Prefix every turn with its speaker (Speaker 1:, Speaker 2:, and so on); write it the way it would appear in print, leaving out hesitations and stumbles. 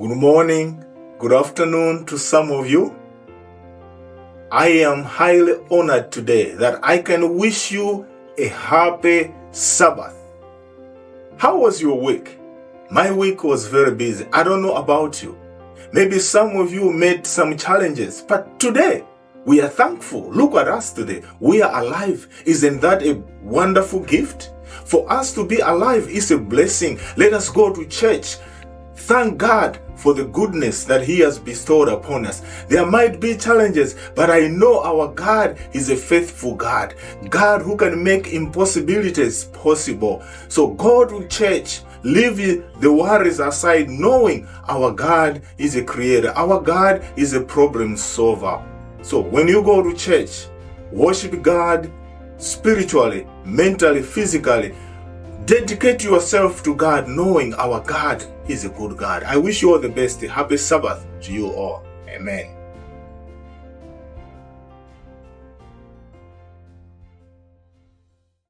Speaker 1: Good morning, good afternoon to some of you. I am highly honored today that I can wish you a happy Sabbath. How was your week? My week was very busy. I don't know about you. Maybe some of you met some challenges, but today we are thankful. Look at us today. We are alive. Isn't that a wonderful gift? For us to be alive is a blessing. Let us go to church. Thank God for the goodness that He has bestowed upon us. There might be challenges, but I know our God is a faithful God. God who can make impossibilities possible. So go to church. Leave the worries aside, knowing our God is a creator. Our God is a problem solver. So when you go to church, worship God spiritually, mentally, physically. Dedicate yourself to God, knowing our God is a good God. I wish you all the best. Happy Sabbath to you all. Amen.